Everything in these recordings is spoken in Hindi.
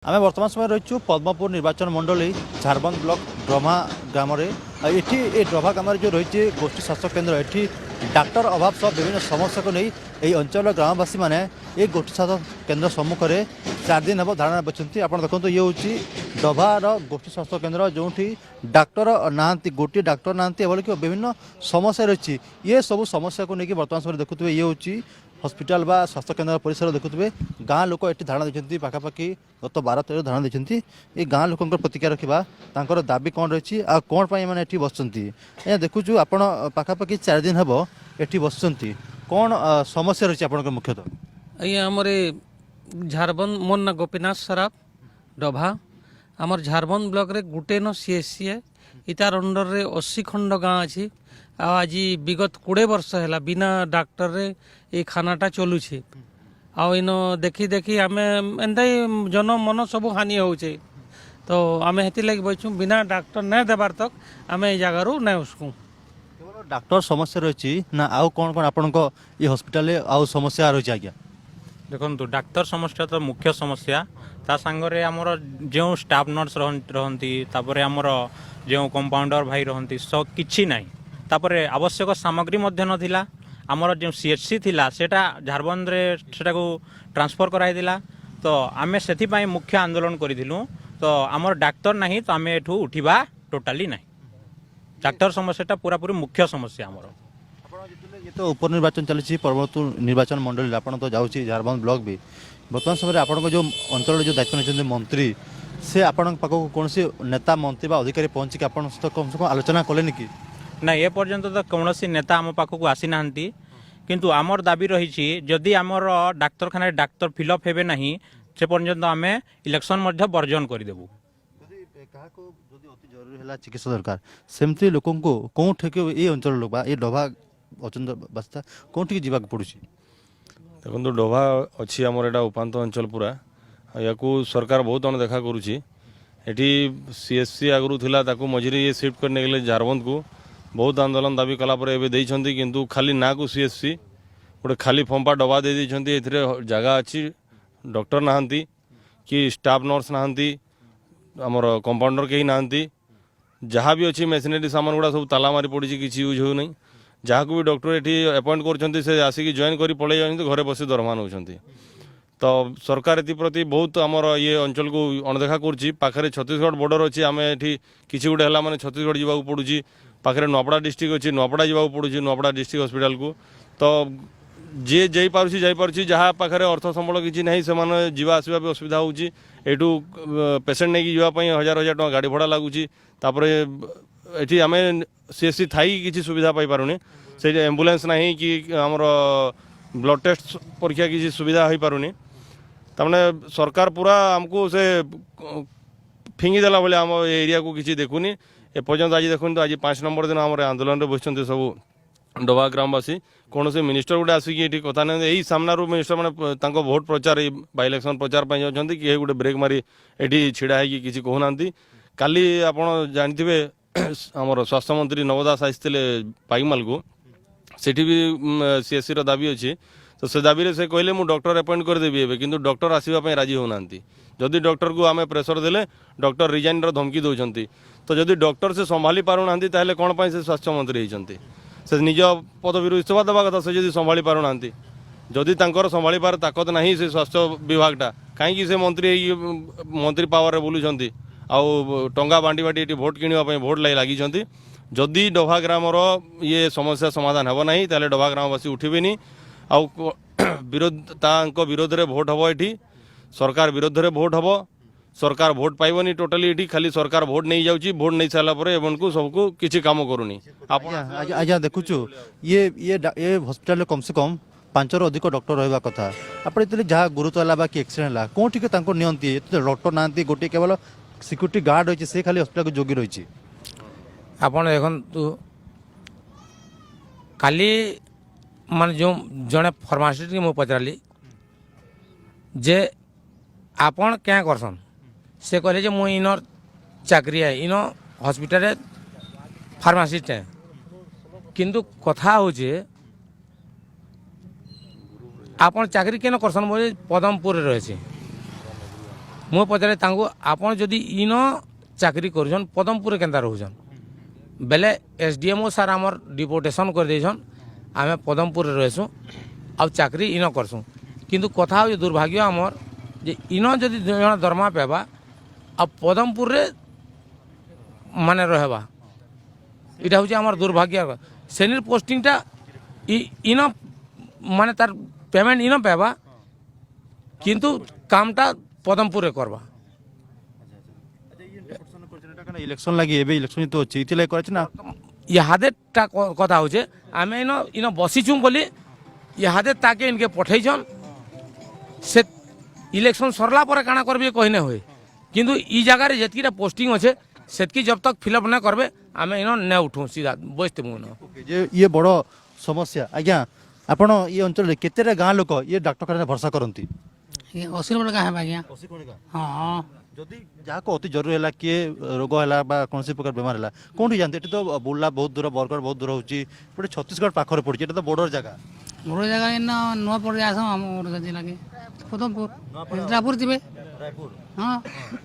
आम बर्तमान समय रही पद्मपुर निर्वाचन मंडली झारबंद ब्लॉक ड्रमा ग्राम ये ड्रमा ग्राम जो रही गोष्ठी स्वास्थ्य केन्द्र ये डाक्टर अभाव सह विभिन्न समस्या को नहीं यही अंचल ग्रामवासी मैंने ये गोष्ठी स्वास्थ्य केन्द्र सम्मुख में 4 दिन हम धारणा बचती आप देखो ये हूँ डभार गोष्ठी स्वास्थ्य केन्द्र जो डाक्टर ना गोटे डाक्टर ना विभिन्न समस्या रही ये सब समस्या को लेकिन बर्तमान समय देखुए ये हूँ हॉस्पिटल बा स्वास्थ्य केन्द्र परिसर देखुए गाँ लोक ये धारणा देती पाखापाखि गत 12-13 धारणा देती ये गाँ लोक प्रतिक्रिया रखा दाबी कौन रही आ कौन मैंने ये बसुँच देखु आप पाखापाखि 4 दिन हम ये बसुँच कौन समस्या रही आप मुख्यतः आज्ञा आमर झारबंद मोर ना गोपीनाथ सराफ डभा आमर झारबंद ब्लॉक रे गुटे न सीएससी है इतार अंडर रे 80 खंड गाँ अच्छी आज विगत 20 वर्ष है बिना डाक्टर रे ये खानाटा चलुछे इन देखी देखी आम एंता जन मन सब हानि होचे तो आम हेती लगे बैठू बिना डाक्टर नहीं देवार तक आम ये जगार नहीं उसको केवल डाक्टर समस्या रही ना आउ कौन कौन आपण ये हॉस्पिटल आउ समस्या रही आज्ञा देखो डाक्तर समस्या तो मुख्य समस्या ता सांगरे आमर जो स्टाफ नर्स रहती तापर आमर जो कंपाउंडर भाई रहती सब किछि नाही तापर आवश्यक सामग्री मध्य नथिला आमर जो सीएचसी थिला सेटा झारबंद रे सेटा को ट्रांसफर कराई दिला तो आमे सेथि पई मुख्य आंदोलन करिथिलु तो आमर डाक्तर नाही तो आमे एठू उठिबा टोटाली नाही डाक्तर समस्याटा पूरा पूरी मुख्य समस्या आमर ये तो उपनिर्वाचन चली पर्वतपुर निर्वाचन मंडली आप तो जाऊँगी झारबंद ब्लॉक भी बर्तमान समय आप जो अंचल जो दायित्व नहीं मंत्री से आपण पाखक कौन नेता मंत्री बा अधिकारी पहुँचिक आप कम से कम आलोचना कले कि ना ए पर्यंत तो कौन नेता आम पाखक आसी ना किंतु आमर दाबी रही जदि आमर डाक्तरखाना डाक्तर फिलअप हेबे नहीं से पर्यंत आम इलेक्शन मध्य बर्जन करदेबू जरूरी है चिकित्सा दरकार सेमती लोक कौन ये अंचल लोक ये डभा अचंद बास्ता कौन जावाक पड़ू देखो डोभा अच्छी आमर एटा उपात अंचल पूरा या सरकार बहुत अणदेखा करुँची एटी सीएससी आगु थिला ताकू मझिरे ये शिफ्ट करने के लिए झारबंद को बहुत आंदोलन दाबी कलापर एवं किंतु खाली ना को सीएससी गोटे खाली फंपा डबा दे देते जगह अच्छी डॉक्टर नहांती कि स्टाफ नर्स नहांती आमर कंपाउंडर कहीं नहांती जहाँ भी अच्छी मेसिनरी सामान गुड़ा सब ताला मारी पड़ी किसी यूज हो नहीं जहाँ को भी डॉक्टर ये अपॉइंट कर आसिक जॉइन कर पलि जाती घरे बस दरमा नौ तो सरकार एप्रति बहुत आमर ये अंचल को अणदेखा कर छत्तीसगढ़ बॉर्डर अच्छी आम ये किसी गोटे है मैंने छत्तीसगढ़ जावाक पड़ुची पाखे नुआपड़ा डिस्ट्रिक्ट अच्छी नुआपड़ा जावाक पड़ुची नुआपड़ा डिस्ट्रिक्ट हॉस्पिटल को तो जी जापार जहाँ पाखे अर्थ संबल किसी ना से जावा आसवा भी असुविधा होची एठू पेसेंट नहीं जावाई 1000 टका गाड़ी भड़ा लगुच ये आम सीएससी थी किसी सुविधा पाई पारुनी से एम्बुलेंस नहीं कि आमर ब्लड टेस्ट परीक्षा किसी सुविधा हो पारुनी तमने सरकार पूरा आमको से फिंगी देला भाई आम एरिया को किसी देखुनी एपर्यंत आज देखो आज 5 नंबर दिन आम आंदोलन में बसते सब डोभा ग्रामवासी कौन से मिनिस्टर गोटे आसिक ये कथा नहीं यही सामना मिनिस्टर मैंने भोट प्रचार बाय इलेक्शन प्रचार जाती कि गोटे ब्रेक मारी ये छिड़ा है किसी कहूना काली आप जानते आमर स्वास्थ्य मंत्री नव दास आसते पाइकमाल को सेठी भी सीएससी दाबी अच्छी तो से दाबी से कहले मु डॉक्टर अपॉइंट करदेवी एवं किंतु डॉक्टर आसवाई राजी होना जदि डॉक्टर को आम प्रेसर देले डॉक्टर रिजाइन धमकी दौरान तो जदि डॉक्टर से संभाली पारुना ताहले कौन पाई से स्वास्थ्य मंत्री होती से निज पदवी इस्तीफा देवा कथा से संभाली पारुना जदि संभाली पार ताकत नहीं से स्वास्थ्य विभागटा कहीं से मंत्री पावर बुलूं आउ टंगा बांटी बांटी ये भोट किणवाई भोट लगी जदि डोभा ग्रामर ये समस्या समाधान हेब ना ताले डोभा ग्रामवासी उठिबेनी आउ विरोध में भोट हम ये सरकार विरोध में भोट हम सरकार भोट पाइबनी टोटाली ये खाली सरकार भोट नहीं जाऊँगी भोट नहीं सारापर एमको सबको किसी काम करूनी आज्ञा देखुचु ये हॉस्पिटल कम से कम 5 ରୁ ଅଧିକ डॉक्टर रहा कथा आप जहाँ गुरुत्व है कि एक्सीडेंट है कौन टी नियंती डॉक्टर ना गोटे केवल सिक्यूरीटी गार्ड रही से खाली हॉस्पिटल को जोगी रही आपण देखु काली मान जो जड़े फार्मासिस्ट मुझे पचारि जे आपण क्या करसन से कहले मु इनर चाकरी है इन हॉस्पिटल फार्मासिस्ट है किंतु कथा हो आपण चाकरी केन करसन बोले पदमपुर रही ମୁଁ ପଚାରେ ତାଙ୍କୁ ଆପଣ ଯଦି ଇନ ଚାକିରି କରୁଛନ୍ ପଦମପୁରରେ କେନ୍ତା ରହୁଛନ୍ ବେଲେ SDMO ସାର୍ ଆମର ଡିପୋର୍ଟେସନ୍ କରିଦେଇଛନ୍ ଆମେ ପଦମପୁରରେ ରହେସୁଁ ଆଉ ଚାକିରି ଇନ କରସୁଁ କିନ୍ତୁ କଥା ହେଉଛି ଦୁର୍ଭାଗ୍ୟ ଆମର ଯେ ଇନ ଯଦି ଜଣେ ଦରମା ପାଇବା ଆଉ ପଦମପୁରରେ ମାନେ ରହେବା এটা হচ্ছে আমার দুর্ভাগ্য সেনির পোস্টিংটা ইন মানে তার পেমেন্ট ইন পাবা কিন্তু কামটা পদমপুরে করবা ইলেকশন লাগি এবে ইলেকশন তো হচ্ছে ইতিলাই করেছে না ইহাদেরটা কথা হচ্ছে আমি ইন বসিছুঁ বলি ইহাদের তাকে ইনকে পঠাইছন সে ইলেকশন সরলা পরে কাଣା করবে কহিনে হয়ে কিন্তু ই জায়গায় যেতকিটা পোস্টিং আছে সেতকি জব তক ফিলअप না করবে আমি ইন নে উঠু সিধা বসতে মুন যে ইয়ে বড় সমস্যা আজ্ঞা ଆପଣ ଏ ଅଞ୍ଚଳରେ କେତେଟା ଗାଁ ଲୋକ ଇଏ ଡାକ୍ତରଖାନାରେ ଭରସା କରନ୍ତି 80 ବଡ଼ ଗାଁ ହେବା ଆଜ୍ଞା ହଁ ଯଦି ଯାହାକୁ ଅତି ଜରୁରୀ ହେଲା କିଏ ରୋଗ ହେଲା ବା କୌଣସି ପ୍ରକାର ବେମାର ହେଲା କୋଉଠି ଯାଆନ୍ତି ଏଠି ତ ବୁର୍ଲା ବହୁତ ଦୂର ବରଗଡ଼ ବହୁତ ଦୂର ହେଉଛି ଗୋଟେ ଛତିଶଗଡ଼ ପାଖରେ ପଡ଼ୁଛି ଏଟା ତ ବର୍ଡର ଜାଗା ବଡ଼ ଜାଗା ଏଇନା ନୂଆ ପଡ଼ି ଆସ ଆମର ଜିଲ୍ଲାକେ ପଦମପୁର ରାୟପୁର ଯିବେ ହଁ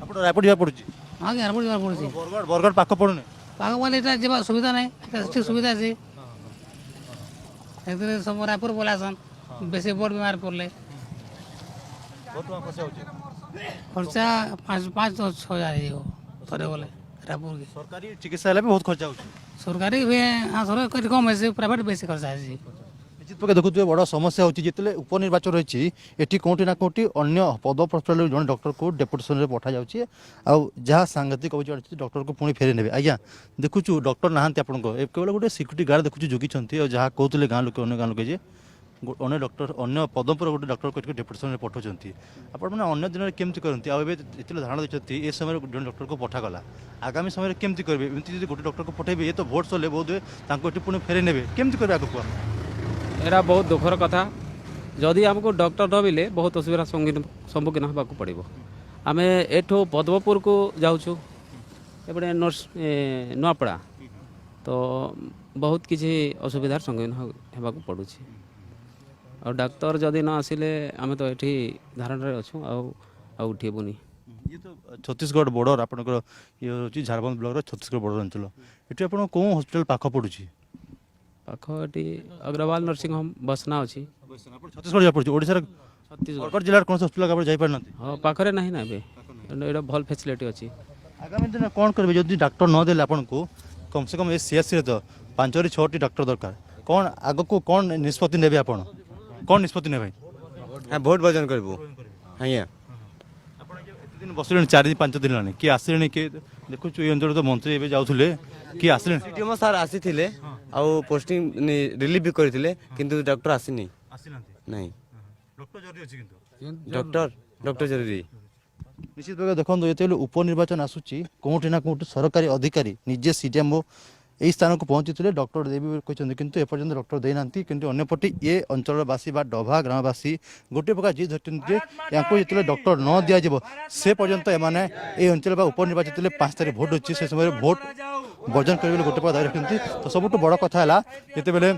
ଆପଣ ରାୟପୁର ଯିବାକୁ ପଡ଼ୁଛି ହଁ ଆଜ୍ଞା ରାୟପୁର ଯିବାକୁ ପଡ଼ୁଛି ବରଗଡ଼ ପାଖ ପଡ଼ୁନି ପାଖ ବୋଲେ ଏଇଟା ଯିବା ସୁବିଧା ନାହିଁ ଠିକ୍ ସୁବିଧା ଅଛି ସେଥିରେ ସବୁ ରାୟପୁର ପଳେଇ ଆସନ୍ ବେଶୀ ବଡ଼ ବେମାର ପଡ଼ିଲେ ଖର୍ଚ୍ଚା 5-6 ହଜାର ହେଇଯିବ ଥରେ ଗଲେ ରାୟପୁରକେ ସରକାରୀ ଚିକିତ୍ସା ହେଲେ ବି ବହୁତ ଖର୍ଚ୍ଚ ହେଉଛି ସରକାରୀ ବି ହଁ ସରକାରୀ କମ୍ ହେସି ପ୍ରାଇଭେଟ୍ ବେଶୀ ଖର୍ଚ୍ଚ ହେସି ନିଶ୍ଚିତ ପକ୍ଷେ ଦେଖୁଥିବେ ବଡ଼ ସମସ୍ୟା ହେଉଛି ଯେତେବେଳେ ଉପନିର୍ବାଚନ ରହିଛି ଏଠି କେଉଁଠି ନା କେଉଁଠି ଅନ୍ୟ ପଦପ୍ରସ୍ତରରେ ଜଣେ ଡକ୍ଟରକୁ ଡେପୁଟେସନରେ ପଠାଯାଉଛି ଆଉ ଯାହା ସାଂଘାତିକ ଅଭିଯୋଗ ଅଛି ଡକ୍ଟରକୁ ପୁଣି ଫେରି ନେବେ ଆଜ୍ଞା ଦେଖୁଛୁ ଡକ୍ଟର ନାହାନ୍ତି ଆପଣଙ୍କ କେବଳ ଗୋଟେ ସିକ୍ୟୁରିଟି ଗାର୍ଡ ଦେଖୁଛୁ ଜଗିଛନ୍ତି ଆଉ ଯାହା କହୁଥିଲେ ଗାଁ ଲୋକ ଅନ୍ୟ ଗାଁ ଲୋକ ଯେ ଅନ୍ୟ ଡକ୍ଟର ଅନ୍ୟ ପଦମପୁର ଗୋଟେ ଡକ୍ଟରକୁ ଏଠିକି ଡେପୁଟେସନରେ ପଠାଉଛନ୍ତି ଆପଣମାନେ ଅନ୍ୟ ଦିନରେ କେମିତି କରନ୍ତି ଆଉ ଏବେ ଯେତେବେଳେ ଧାରଣା ଦେଇଛନ୍ତି ଏ ସମୟରେ ଜଣେ ଡକ୍ଟରକୁ ପଠାଗଲା ଆଗାମୀ ସମୟରେ କେମିତି କରିବେ ଏମିତି ଯଦି ଗୋଟେ ଡକ୍ଟରକୁ ପଠାଇବେ ଏ ତ ଭୋଟ ସରିଲେ ବୋଧ ହୁଏ ତାଙ୍କୁ ଏଠି ପୁଣି ଫେରି ନେବେ କେମିତି କରିବେ ଆଗକୁ ଆମେ ଏରା ବହୁତ ଦୁଃଖର କଥା ଯଦି ଆମକୁ ଡକ୍ଟର ନ ମିଳେ ବହୁତ ଅସୁବିଧାର ସମ୍ମୁଖୀନ ହେବାକୁ ପଡ଼ିବ ଆମେ ଏଠୁ ପଦ୍ମପୁରକୁ ଯାଉଛୁ ଏପଟେ ନୂଆପଡ଼ା ତ ବହୁତ କିଛି ଅସୁବିଧାର ସମ୍ମୁଖୀନ ହେବାକୁ ପଡ଼ୁଛି ଆଉ ଡାକ୍ତର ଯଦି ନ ଆସିଲେ ଆମେ ତ ଏଠି ଧାରଣାରେ ଅଛୁ ଆଉ ଉଠିବୁନି ଇଏ ତ ଛତିଶଗଡ଼ ବର୍ଡର ଆପଣଙ୍କର ଇଏ ହେଉଛି ଝାରବନ୍ଦ ବ୍ଲକର ଛତିଶଗଡ଼ ବର୍ଡର ଅଞ୍ଚଳ ଏଠି ଆପଣ କେଉଁ ହସ୍ପିଟାଲ ପାଖ ପଡ଼ୁଛି ପାଖ ଏଠି ଅଗ୍ରୱାଲ ନର୍ସିଂ ହୋମ୍ ବସନା ଅଛି ଛତିଶଗଡ଼ ଯିବାକୁ ପଡ଼ୁଛି ଓଡ଼ିଶାର ଛତିଶଗଡ଼ ବରଗଡ଼ ଜିଲ୍ଲାର କୌଣସି ହସ୍ପିଟାଲ ଆପଣ ଯାଇପାରୁନାହାନ୍ତି ହଁ ପାଖରେ ନାହିଁ ନା ଏବେ ଏଇଟା ଭଲ ଫ୍ୟାସିଲିଟି ଅଛି ଆଗାମୀ ଦିନ କ'ଣ କରିବେ ଯଦି ଡାକ୍ତର ନ ଦେଲେ ଆପଣଙ୍କୁ କମ୍ ସେ କମ୍ ଏ ସିଆର୍ସିରେ ତ 5-6ଟି ଡାକ୍ତର ଦରକାର କ'ଣ ଆଗକୁ କ'ଣ ନିଷ୍ପତ୍ତି ନେବେ ଆପଣ କ'ଣ ନିଷ୍ପତ୍ତି ନେବେ ଭୋଟ ବଜନ କରିବୁ ଆଜ୍ଞା ଆପଣ ଏତେ ଦିନ ବସିଲେଣି 4-5 ଦିନ ହେଲାଣି କିଏ ଆସିଲେଣି କିଏ ଦେଖୁଛୁ ଏ ଅଞ୍ଚଳରେ ତ ମନ୍ତ୍ରୀ ଏବେ ଯାଉଥିଲେ କିଏ ଆସିଲେଣି ସିଟିଏମ ସାର୍ ଆସିଥିଲେ ଆଉ ପୋଷ୍ଟିଂ ରିଲିଭ୍ ବି କରିଥିଲେ କିନ୍ତୁ ଡକ୍ଟର ଆସିନି ଆସିନାହାନ୍ତି ନାହିଁ ଡକ୍ଟର ଜରୁରୀ ଅଛି କିନ୍ତୁ ଡକ୍ଟର ଜରୁରୀ ନିଶ୍ଚିତ ଭାବେ ଦେଖନ୍ତୁ ଯେତେବେଳେ ଉପନିର୍ବାଚନ ଆସୁଛି କେଉଁଠି ନା କେଉଁଠି ସରକାରୀ ଅଧିକାରୀ ନିଜେ ସିଡିଏମ୍ଓ এই স্থানକୁ ପହଞ୍ଚିଥିଲେ ଡକ୍ଟର ଦେବୀ କହିଛନ୍ତି କିନ୍ତୁ ଏପର୍ଯ୍ୟନ୍ତ ଡକ୍ଟର ଦେଇନାହାନ୍ତି କିନ୍ତୁ ଅନ୍ୟପଟେ ଏ ଅଞ୍ଚଳବାସୀ ବା ଡଭା ଗ୍ରାମବାସୀ ଗୋଟିଏ ପ୍ରକାର ଜିଦ୍ ଧରିଛନ୍ତି ଯେ ୟାଙ୍କୁ ଯେତେବେଳେ ଡକ୍ଟର ନ ଦିଆଯିବ ସେ ପର୍ଯ୍ୟନ୍ତ ଏମାନେ এই ଅଞ୍ଚଳ ବା ଉପନିର୍ବାଚନ ଯେତେବେଳେ 5 ତାରିଖ ଭୋଟ ଅଛି ସେ ସମୟରେ ଭୋଟ ବର୍ଜନ କରିବେ ବୋଲି ଗୋଟେ ପ୍ରକାର ଦାବି ରଖିଛନ୍ତି ତ ସବୁଠୁ ବଡ଼ କଥା ହେଲା ଯେତେବେଳେ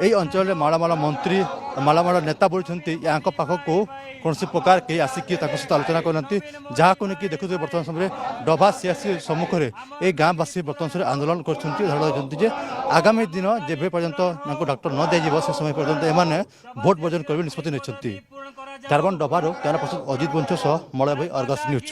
এই ଅଞ୍ଚଳରେ ମାଳ ମନ୍ତ୍ରୀ ମାଳ ନେତା ବଢ଼ୁଛନ୍ତି ୟାଙ୍କ ପାଖକୁ କୌଣସି ପ୍ରକାର କେହି ଆସିକି ତାଙ୍କ ସହିତ ଆଲୋଚନା କରୁନାହାନ୍ତି ଯାହାକୁ ନେଇକି ଦେଖୁଥିବେ ବର୍ତ୍ତମାନ ସମୟରେ ଡଭା ସିଆସି ସମ୍ମୁଖରେ এই ଗାଁବାସୀ ବର୍ତ୍ତମାନ ସମୟରେ ଆନ୍ଦୋଳନ କରୁଛନ୍ତି ଯେ ଆଗାମୀ ଦିନ ଯେବେ ପର୍ଯ୍ୟନ୍ତ ତାଙ୍କୁ ଡକ୍ଟର ନ ଦିଆଯିବ ସେ ସମୟ ପର୍ଯ୍ୟନ୍ତ ଏମାନେ ଭୋଟ ବର୍ଜନ କରିବେ ନିଷ୍ପତ୍ତି ନେଇଛନ୍ତି ଝାରବନ୍ଦ ଡଭାରୁ କ୍ୟାମେରା ପର୍ସନ ଅଜିତ ବଂଶ ସହ ମଳୟ ଭାଇ ଅର୍ଗସ୍ ନ୍ୟୁଜ୍।